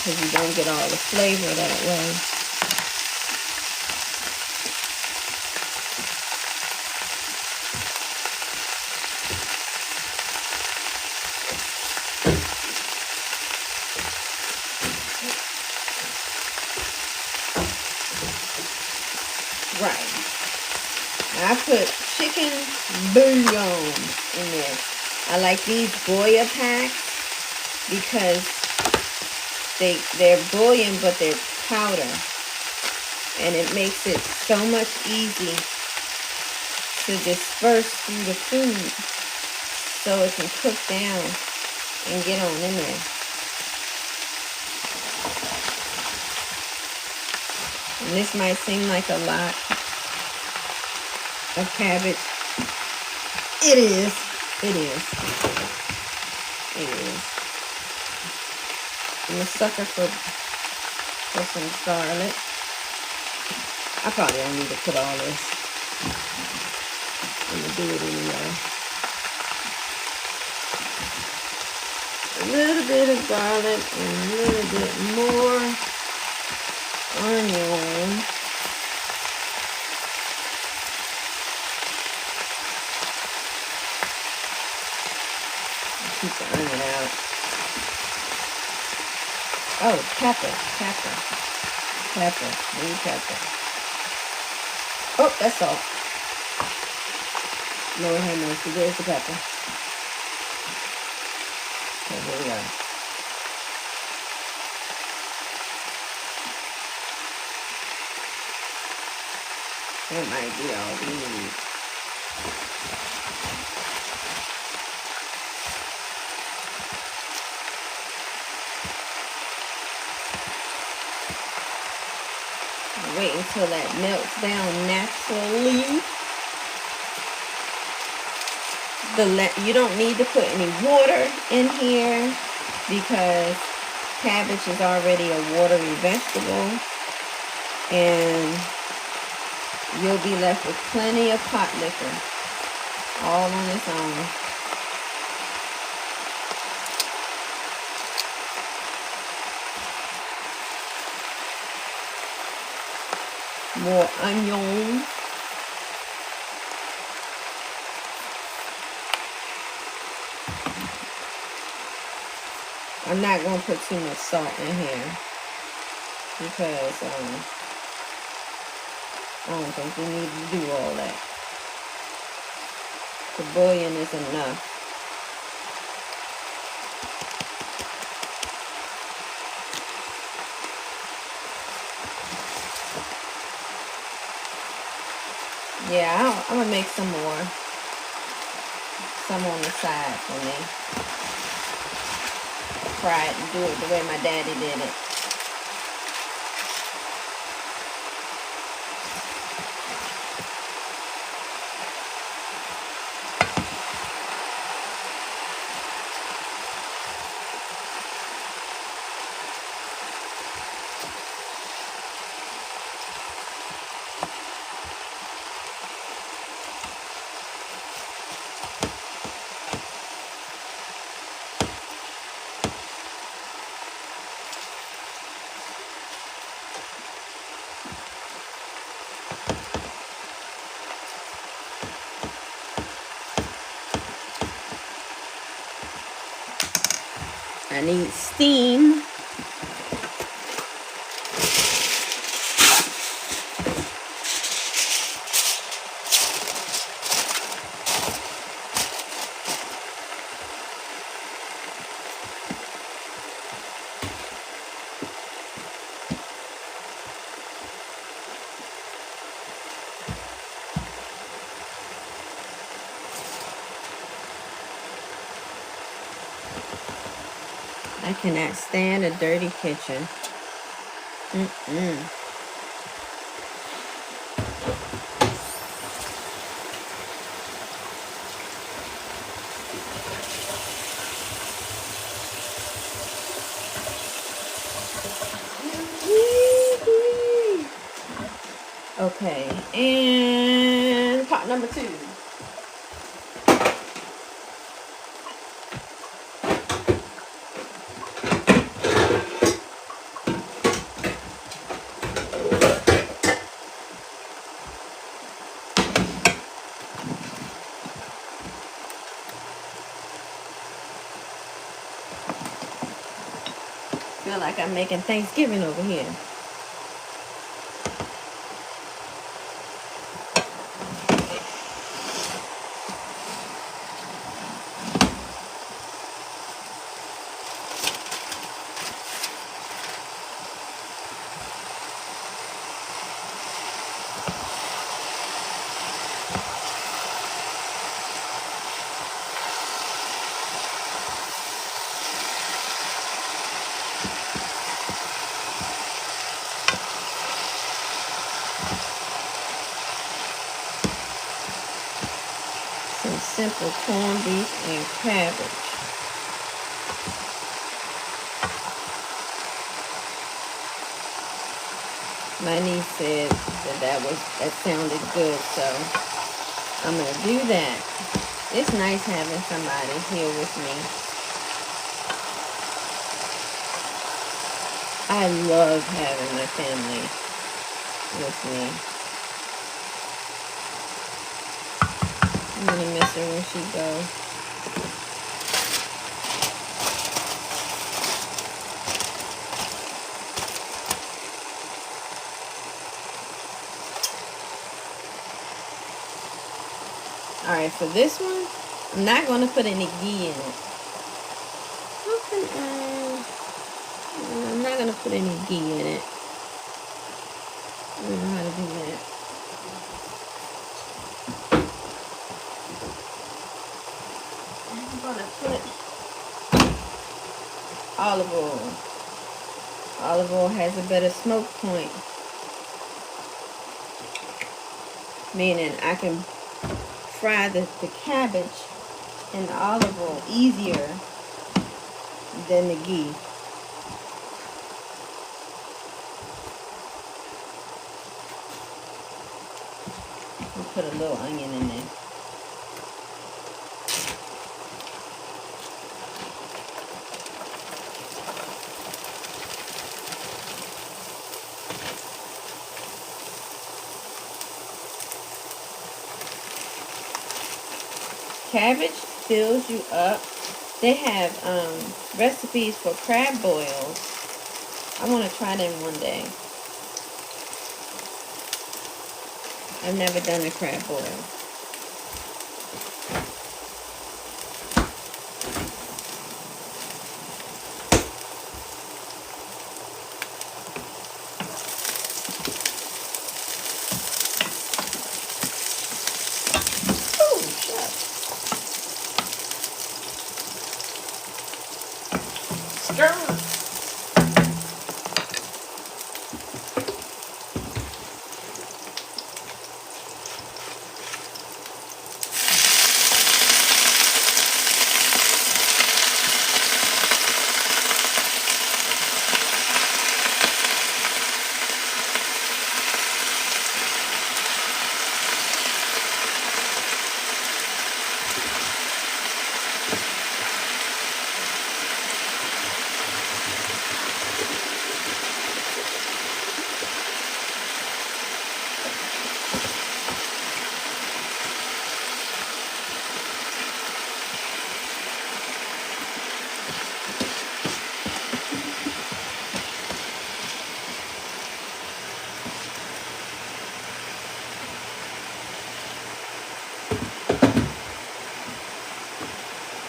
Because you don't get all the flavor that way. Right. I put chicken bouillon in there. I like these Goya packs because they're bouillon, but they're powder. And it makes it so much easy to disperse through the food so it can cook down and get on in there. And this might seem like a lot of cabbage. It is. It is. It is. I'm a sucker for some garlic. I probably don't need to put all this. I'm going to do it anyway. A little bit of garlic and a little bit more onion. Keep the onion out. Oh, pepper. Need pepper. Oh, that's all. Lord have mercy. There's the pepper. Okay, here we go. That might be all we need. Wait until that melts down naturally. You don't need to put any water in here because cabbage is already a watery vegetable, and you'll be left with plenty of pot liquor all on its own. More onion. I'm not going to put too much salt in here because I don't think we need to do all that. The bouillon is enough. Yeah, I'm gonna make some more. Some on the side for me. Fry it and do it the way my daddy did it. I need steam. I cannot stand a dirty kitchen. Okay, and pot number 2. Feel like I'm making Thanksgiving over here. Some simple corned beef and cabbage. My niece said that sounded good, so I'm gonna do that. It's nice having somebody here with me. I love having my family with me. I'm gonna miss her when she goes. Alright, for this one, I'm not going to put any ghee in it. I'm not going to put any ghee in it. I don't know how to do that. I'm going to put olive oil. Olive oil has a better smoke point. Meaning I can fry the cabbage in the olive oil easier than the ghee. We'll put a little onion in there. Cabbage fills you up. They have recipes for crab boils. I want to try them one day. I've never done a crab boil.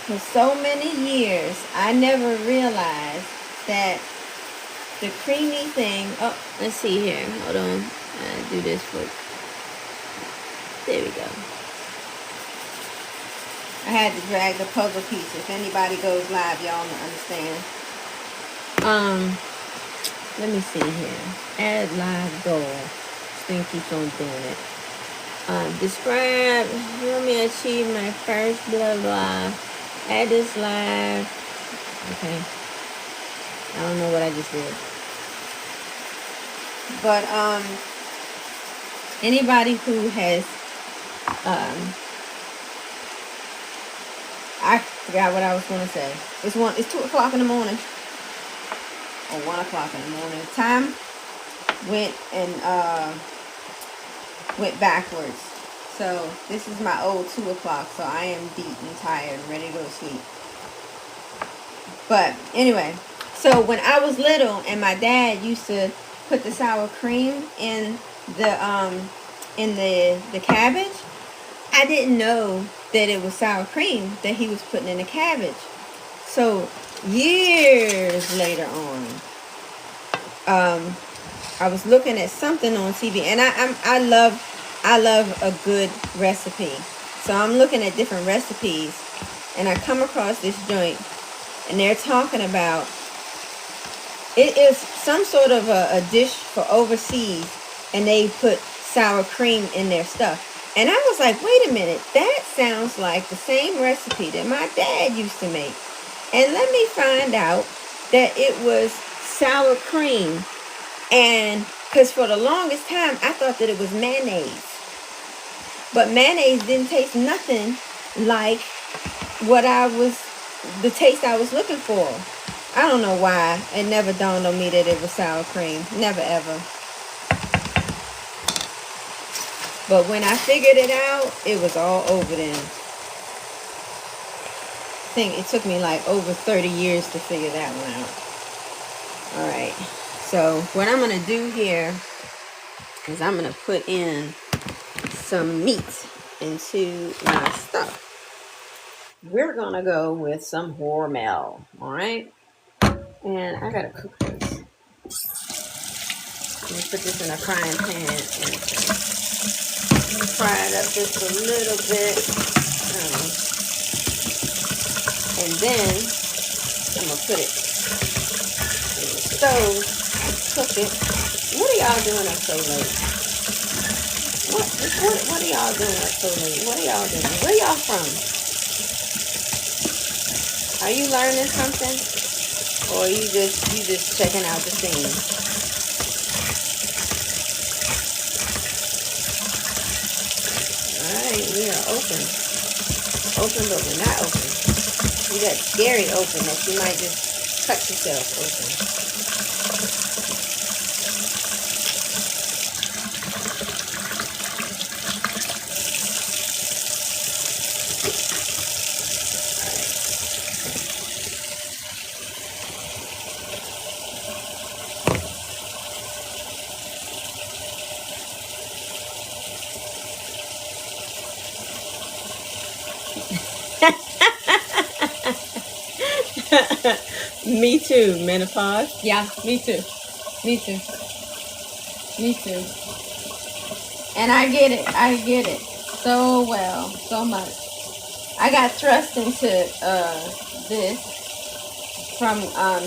For so many years, I never realized that the creamy thing. Oh, let's see here. Hold on. I do this for. There we go. I had to drag the puzzle piece. If anybody goes live, y'all understand. Let me see here. Add live goal. This thing keeps on doing it. Describe. Help me achieve my first blah blah. Add this live. Okay. I don't know what I just did. But anybody who has I forgot what I was going to say. It's 2 o'clock in the morning. Or 1 o'clock in the morning. Time went backwards. So this is my old 2 o'clock. So I am beat and tired, ready to go to sleep. But anyway, so when I was little and my dad used to put the sour cream in the cabbage, I didn't know that it was sour cream that he was putting in the cabbage. So years later on, I was looking at something on TV, and I love a good recipe. So I'm looking at different recipes, and I come across this joint, and they're talking about it is some sort of a dish for overseas, and they put sour cream in their stuff. And I was like, wait a minute, that sounds like the same recipe that my dad used to make. And let me find out that it was sour cream. And because for the longest time, I thought that it was mayonnaise. But mayonnaise didn't taste nothing like the taste I was looking for. I don't know why. It never dawned on me that it was sour cream. Never, ever. But when I figured it out, it was all over then. I think it took me like over 30 years to figure that one out. Alright. So what I'm going to do here is I'm going to put in some meat into my stuff. We're going to go with some hormel. Alright. And I got to cook this. Let me put this in a frying pan and fry it up just a little bit. And then I'm going to put it in the stove and cook it. What are y'all doing up so late? What are y'all doing up so late? What are y'all doing? Where y'all from? Are you learning something? Or are you just checking out the scene? Alright, we are open. Open, but we're not open. You got scary open that you might just cut yourself open. Me too, menopause. Yeah, me too. Me too. Me too. And I get it so well, so much. I got thrust into this from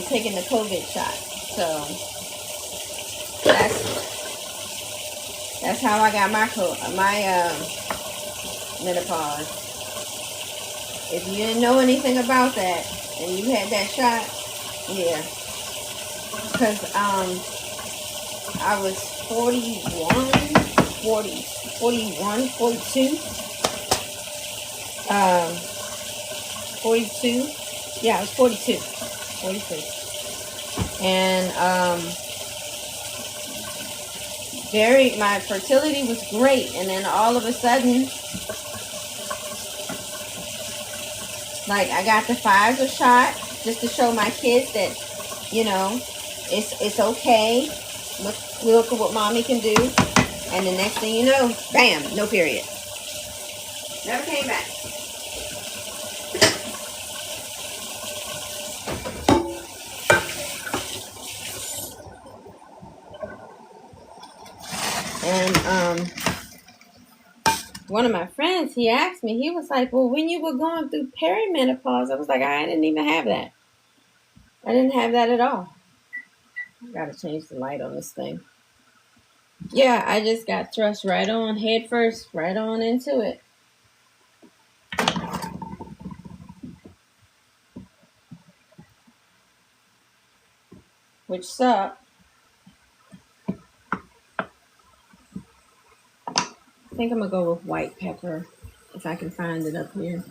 taking the COVID shot. So that's how I got my menopause. If you didn't know anything about that and you had that shot, yeah. Because I was 41, 42. 42. Yeah, I was 42. 42. And my fertility was great, and then all of a sudden, like, I got the Pfizer shot just to show my kids that, you know, it's okay. Look at what mommy can do. And the next thing you know, bam, no period. Never came back. one of my friends, he asked me, he was like, well, when you were going through perimenopause, I was like, I didn't even have that. I didn't have that at all. I gotta change the light on this thing. Yeah, I just got thrust right on, head first, right on into it. Which sucked. I think I'm gonna go with white pepper if I can find it up here.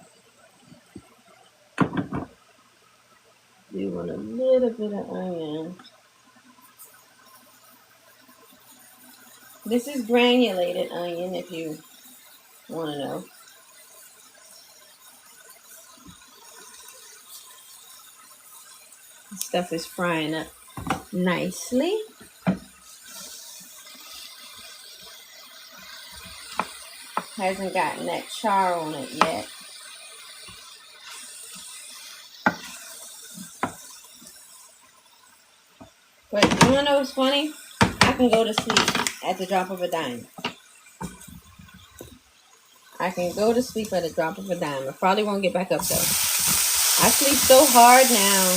Do want a little bit of onion. This is granulated onion if you want to know. This stuff is frying up nicely. Hasn't gotten that char on it yet. But you wanna know what's funny? I can go to sleep at the drop of a dime. I can go to sleep at the drop of a dime. I probably won't get back up though. I sleep so hard now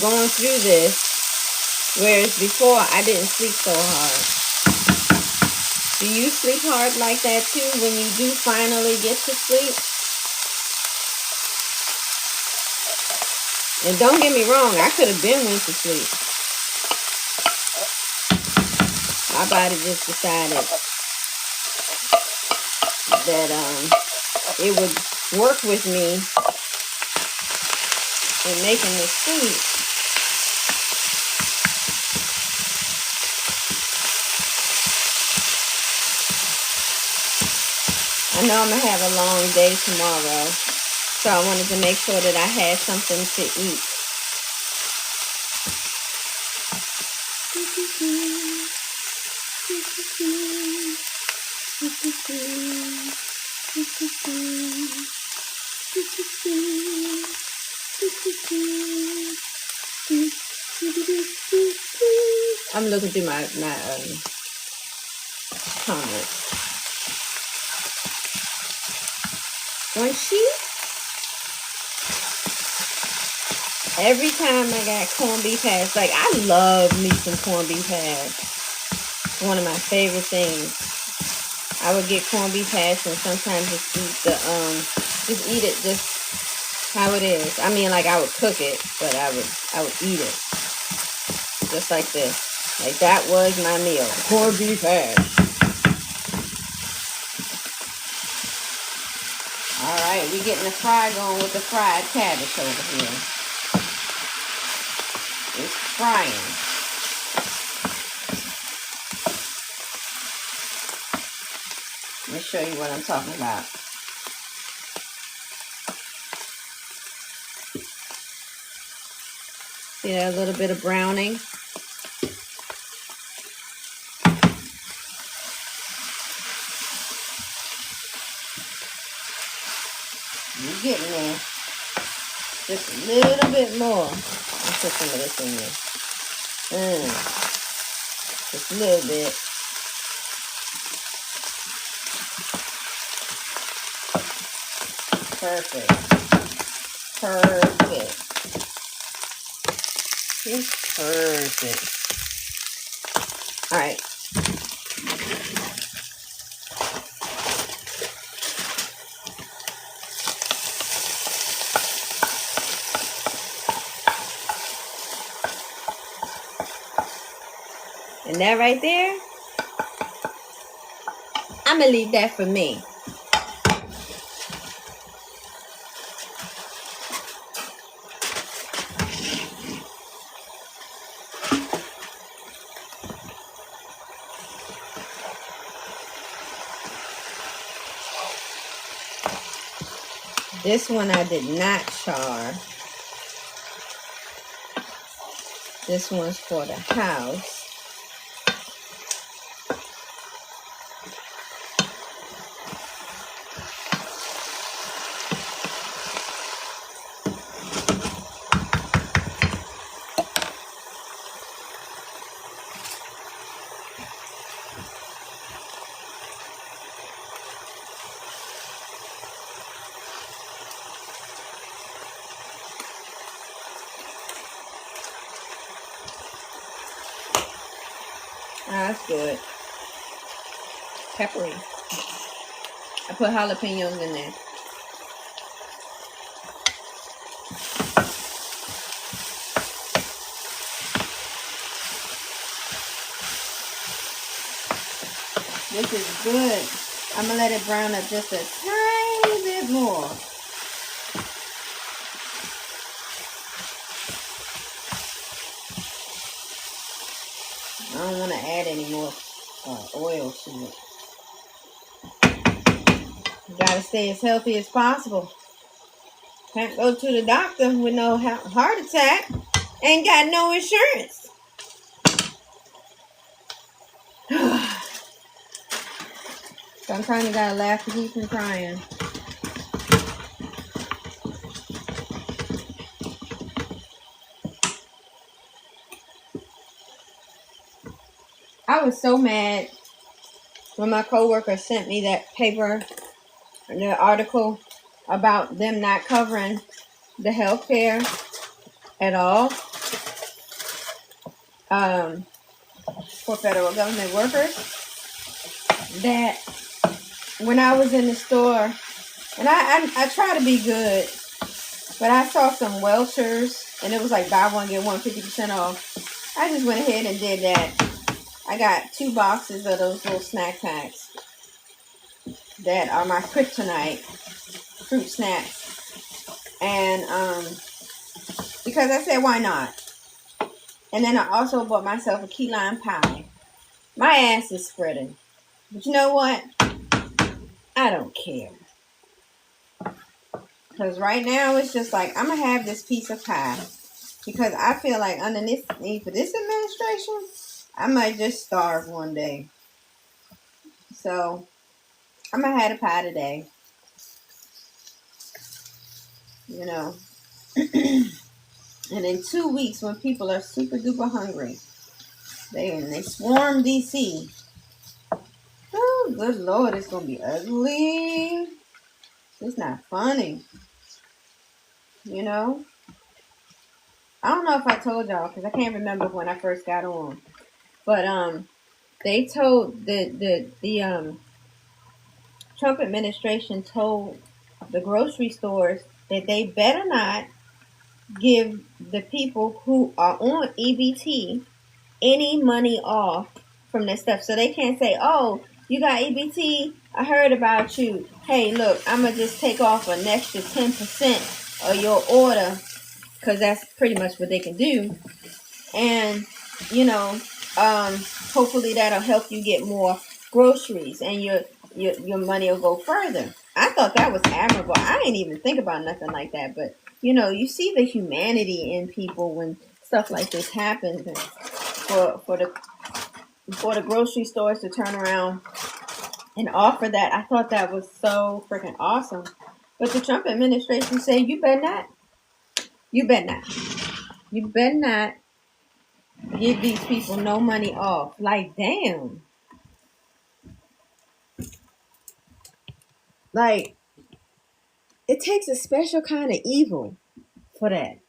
going through this, whereas before I didn't sleep so hard. Do you sleep hard like that too when you do finally get to sleep? And don't get me wrong, I could have been went to sleep. My body just decided that it would work with me in making me sleep. I know I'm going to have a long day tomorrow, so I wanted to make sure that I had something to eat. I'm looking through my comments. When every time I got corned beef hash, like I love me some corned beef hash. One of my favorite things. I would get corned beef hash and sometimes just eat it just how it is. I mean, like I would cook it, but I would eat it just like this. Like that was my meal, corned beef hash. All right, we're getting the fry going with the fried cabbage over here. It's frying. Let me show you what I'm talking about. See that little bit of browning? You're getting there. Just a little bit more. I'll put some of this in there. Just a little bit. Perfect. Perfect. It's perfect. All right. And that right there, I'm going to leave that for me. This one I did not char. This one's for the house. That's good. Peppery. I put jalapenos in there. This is good. I'm going to let it brown up just a tiny bit more. I don't want to add any more oil to it. You got to stay as healthy as possible. Can't go to the doctor with no heart attack. Ain't got no insurance. Sometimes you gotta laugh to keep from crying. I was so mad when my coworker sent me that paper, the article about them not covering the health care at all for federal government workers. That when I was in the store, and I try to be good, but I saw some Welchers, and it was like buy one, get one 50% off. I just went ahead and did that. I got 2 boxes of those little snack packs that are my kryptonite fruit snacks. And because I said, why not? And then I also bought myself a key lime pie. My ass is spreading. But you know what? I don't care. Because right now it's just like, I'm going to have this piece of pie. Because I feel like underneath for this administration, I might just starve one day. So, I'm going to have a pie today. You know. And in 2 weeks, when people are super duper hungry, they swarm DC. Oh, good Lord, it's going to be ugly. It's not funny. You know? I don't know if I told y'all, because I can't remember when I first got on. But they told the Trump administration told the grocery stores that they better not give the people who are on EBT any money off from their stuff. So they can't say, oh, you got EBT, I heard about you. Hey, look, I'm going to just take off an extra 10% of your order, because that's pretty much what they can do. And, you know, hopefully that'll help you get more groceries and your money will go further. I thought that was admirable. I didn't even think about nothing like that. But, you know, you see the humanity in people when stuff like this happens. And for the grocery stores to turn around and offer that, I thought that was so freaking awesome. But the Trump administration said, you better not. You better not. You better not give these people no money off. Like, damn. Like, it takes a special kind of evil for that.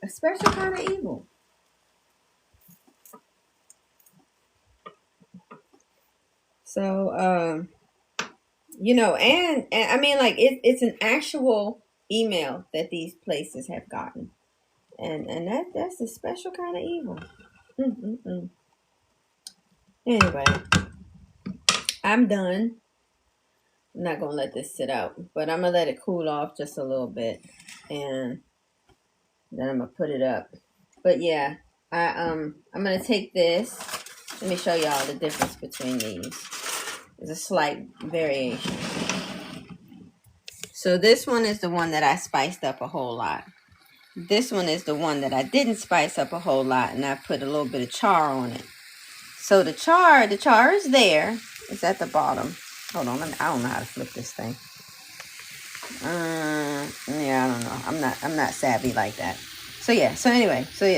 A special kind of evil. So, you know, and I mean, like, it's an actual email that these places have gotten. And that's a special kind of evil. Anyway, I'm done. I'm not going to let this sit out, but I'm going to let it cool off just a little bit. And then I'm going to put it up. But yeah, I'm going to take this. Let me show y'all the difference between these. There's a slight variation. So this one is the one that I spiced up a whole lot. This one is the one that I didn't spice up a whole lot, and I put a little bit of char on it. So the char is there. It's at the bottom. Hold on, I don't know how to flip this thing. Yeah, I don't know. I'm not savvy like that. So yeah,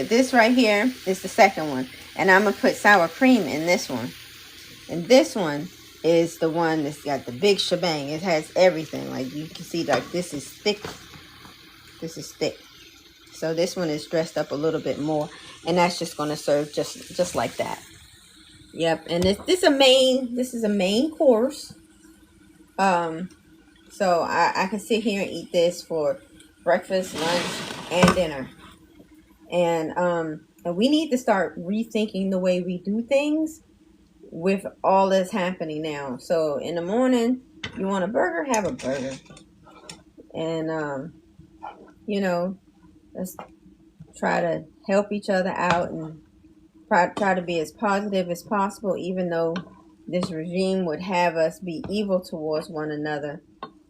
this right here is the second one. And I'm going to put sour cream in this one. And this one is the one that's got the big shebang. It has everything. Like, you can see, like, this is thick. This is thick. So this one is dressed up a little bit more. And that's just going to serve just like that. Yep, and this is a main course. So I can sit here and eat this for breakfast, lunch, and dinner. And we need to start rethinking the way we do things with all that's happening now. So in the morning, you want a burger, have a burger. And you know, let's try to help each other out and try to be as positive as possible, even though this regime would have us be evil towards one another.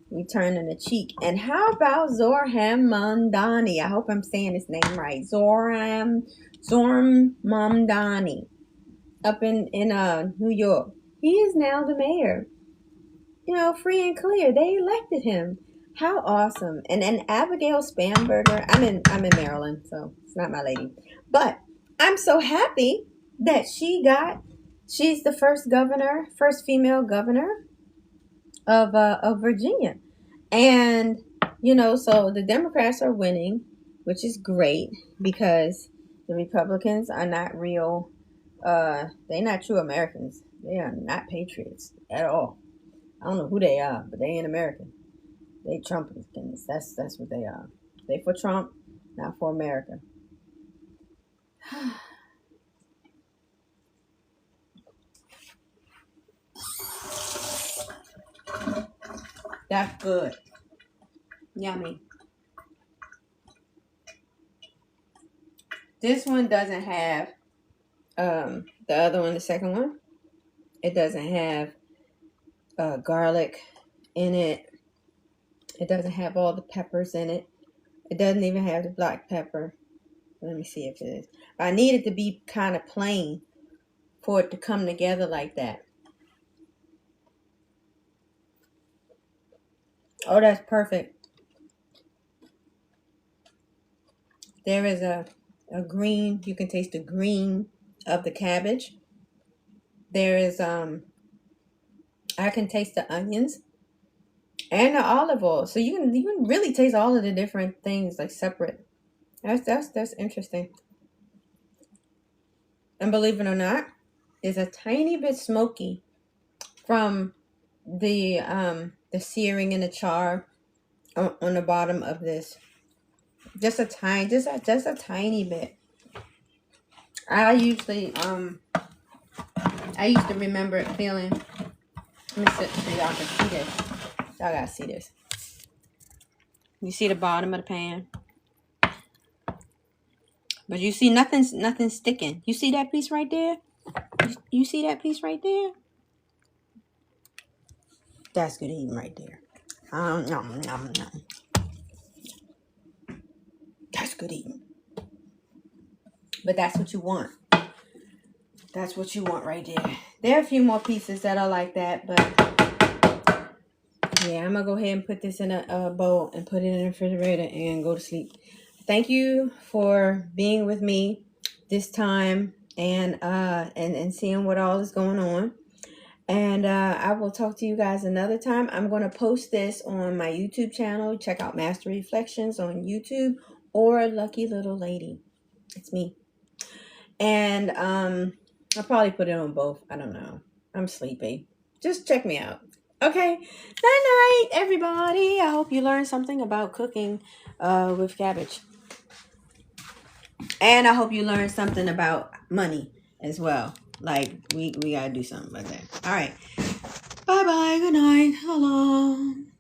We turn in the cheek. And how about Zoram Mamdani? I hope I'm saying his name right. Zoram Mamdani, up in New York. He is now the mayor. You know, free and clear. They elected him. How awesome. And then Abigail Spamberger. I'm in Maryland, so it's not my lady. But I'm so happy that she's the first female governor of Virginia. And so the Democrats are winning, which is great because the Republicans are not real. They're not true Americans. They are not patriots at all. I don't know who they are, but they ain't American. They Trumpers. That's what they are. They for Trump, not for America. That's good. Yummy. This one doesn't have the other one, the second one. It doesn't have garlic in it. It doesn't have all the peppers in it. It doesn't even have the black pepper. Let me see if it is. I need it to be kind of plain for it to come together like that. Oh, that's perfect. There is a green. You can taste the green of the cabbage. There is I can taste the onions and the olive oil. So you can really taste all of the different things like separate. That's interesting. And believe it or not, it's a tiny bit smoky from the searing and the char on the bottom of this. Just a tiny bit. I used to remember it feeling. Let me sit so y'all can see this. Y'all gotta see this. You see the bottom of the pan, but you see nothing sticking. You see that piece right there? You see that piece right there? That's good eating right there. Nom. That's good eating. But that's what you want. That's what you want right there. There are a few more pieces that are like that, but yeah, I'm gonna go ahead and put this in a bowl and put it in the refrigerator and go to sleep. Thank you for being with me this time and seeing what all is going on. And I will talk to you guys another time. I'm going to post this on my YouTube channel. Check out Master Reflections on YouTube or Lucky Little Lady. It's me. And I'll probably put it on both. I don't know. I'm sleepy. Just check me out. Okay. Night, everybody. I hope you learned something about cooking with cabbage. And I hope you learned something about money as well. Like, we got to do something like that. All right. Bye-bye. Good night. So long.